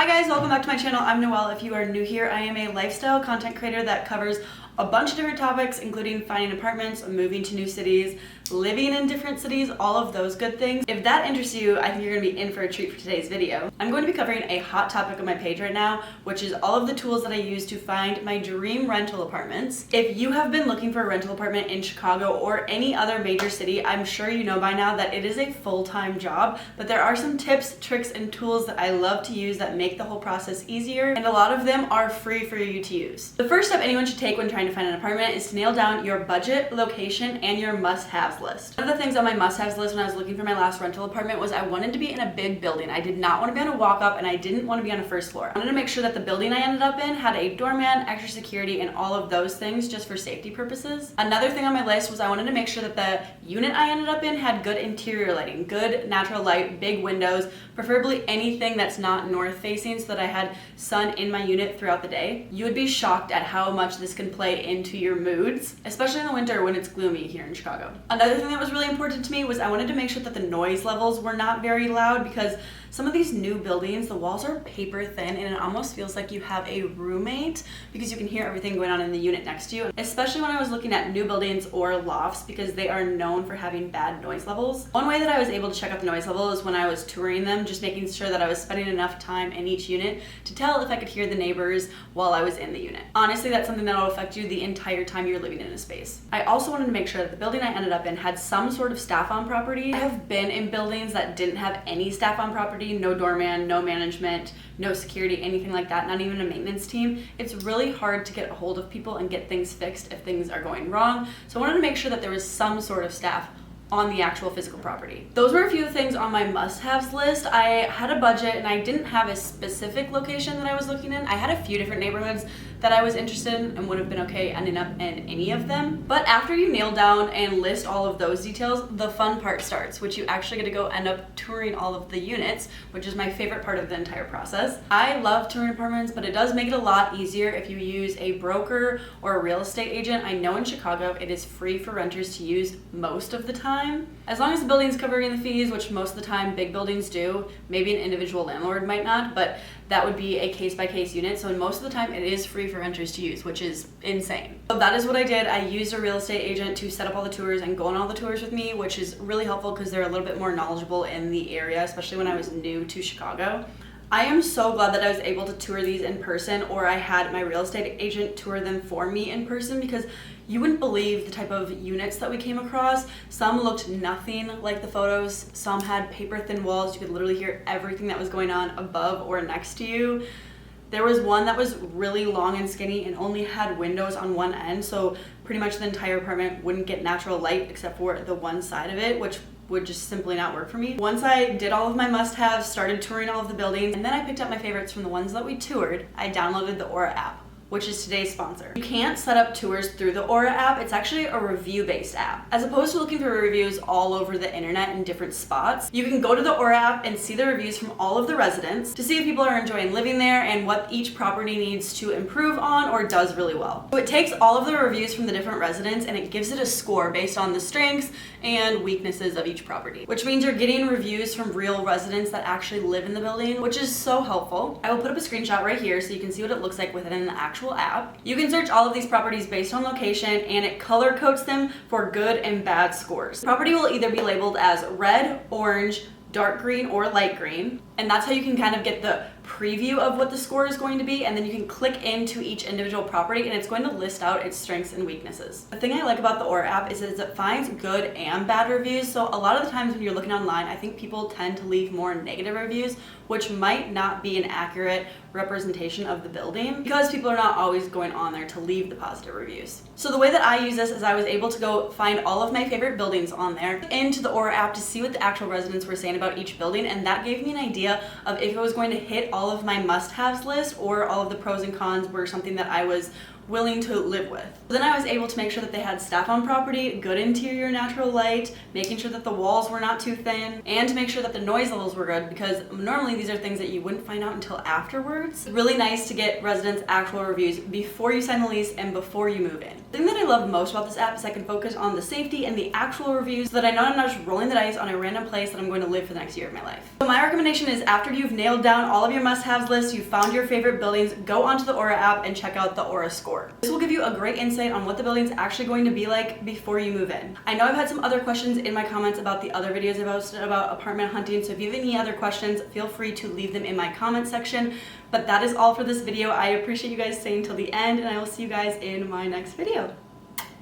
Hi guys, welcome back to my channel. I'm Noelle. If you are new here, I am a lifestyle content creator that covers a bunch of different topics, including finding apartments, moving to new cities, living in different cities, all of those good things. If that interests you, I think you're going to be in for a treat for today's video. I'm going to be covering a hot topic on my page right now, which is all of the tools that I use to find my dream rental apartments. If you have been looking for a rental apartment in Chicago or any other major city, I'm sure you know by now that it is a full-time job, but there are some tips, tricks, and tools that I love to use that make the whole process easier, and a lot of them are free for you to use. The first step anyone should take when trying to find an apartment is to nail down your budget, location, and your must-haves list. One of the things on my must-haves list when I was looking for my last rental apartment was I wanted to be in a big building. I did not want to be on a walk-up, and I didn't want to be on a first floor. I wanted to make sure that the building I ended up in had a doorman, extra security, and all of those things just for safety purposes. Another thing on my list was I wanted to make sure that the unit I ended up in had good interior lighting, good natural light, big windows, preferably anything that's not north-facing so that I had sun in my unit throughout the day. You would be shocked at how much this can play into your moods, especially in the winter when it's gloomy here in Chicago. Another thing that was really important to me was I wanted to make sure that the noise levels were not very loud, because some of these new buildings, the walls are paper thin and it almost feels like you have a roommate because you can hear everything going on in the unit next to you, especially when I was looking at new buildings or lofts because they are known for having bad noise levels. One way that I was able to check out the noise level is when I was touring them, just making sure that I was spending enough time in each unit to tell if I could hear the neighbors while I was in the unit. Honestly, that's something that will affect you the entire time you're living in a space. I also wanted to make sure that the building I ended up in had some sort of staff on property. I have been in buildings that didn't have any staff on property, no doorman, no management, no security, anything like that, not even a maintenance team. It's really hard to get a hold of people and get things fixed if things are going wrong. So I wanted to make sure that there was some sort of staff on the actual physical property. Those were a few things on my must-haves list. I had a budget and I didn't have a specific location that I was looking in. I had a few different neighborhoods that I was interested in and would have been okay ending up in any of them. But after you nail down and list all of those details, the fun part starts, which you actually get to go end up touring all of the units, which is my favorite part of the entire process. I love touring apartments, but it does make it a lot easier if you use a broker or a real estate agent. I know in Chicago it is free for renters to use most of the time, as long as the building's covering the fees, which most of the time big buildings do. Maybe an individual landlord might not, but that would be a case-by-case unit. So most of the time it is free for renters to use, which is insane. So that is what I did. I used a real estate agent to set up all the tours and go on all the tours with me, which is really helpful because they're a little bit more knowledgeable in the area, especially when I was new to Chicago. I am so glad that I was able to tour these in person, or I had my real estate agent tour them for me in person, because you wouldn't believe the type of units that we came across. Some looked nothing like the photos. Some had paper thin walls. You could literally hear everything that was going on above or next to you. There was one that was really long and skinny and only had windows on one end, so pretty much the entire apartment wouldn't get natural light except for the one side of it, which would just simply not work for me. Once I did all of my must-haves, started touring all of the buildings, and then I picked up my favorites from the ones that we toured, I downloaded the ORA app, which is today's sponsor. You can't set up tours through the ORA app. It's actually a review-based app. As opposed to looking for reviews all over the internet in different spots, you can go to the ORA app and see the reviews from all of the residents to see if people are enjoying living there and what each property needs to improve on or does really well. So it takes all of the reviews from the different residents and it gives it a score based on the strengths and weaknesses of each property, which means you're getting reviews from real residents that actually live in the building, which is so helpful. I will put up a screenshot right here so you can see what it looks like within the actual app. You can search all of these properties based on location and it color codes them for good and bad scores. The property will either be labeled as red, orange, dark green, or light green, and that's how you can kind of get the preview of what the score is going to be, and then you can click into each individual property and it's going to list out its strengths and weaknesses. The thing I like about the ORA app is it finds good and bad reviews, so a lot of the times when you're looking online, I think people tend to leave more negative reviews, which might not be an accurate representation of the building because people are not always going on there to leave the positive reviews. So the way that I use this is I was able to go find all of my favorite buildings on there into the ORA app to see what the actual residents were saying about each building, and that gave me an idea of if I was going to hit all of my must-haves list or all of the pros and cons were something that I was willing to live with. Then I was able to make sure that they had staff on property, good interior natural light, making sure that the walls were not too thin, and to make sure that the noise levels were good, because normally these are things that you wouldn't find out until afterwards. Really nice to get residents' actual reviews before you sign the lease and before you move in. The thing that I love most about this app is I can focus on the safety and the actual reviews so that I know I'm not just rolling the dice on a random place that I'm going to live for the next year of my life. So my recommendation is after you've nailed down all of your must-haves lists, you've found your favorite buildings, go onto the ORA app and check out the ORA score. This will give you a great insight on what the building's actually going to be like before you move in. I know I've had some other questions in my comments about the other videos I've posted about apartment hunting, so if you have any other questions, feel free to leave them in my comment section. But that is all for this video. I appreciate you guys staying till the end, and I will see you guys in my next video.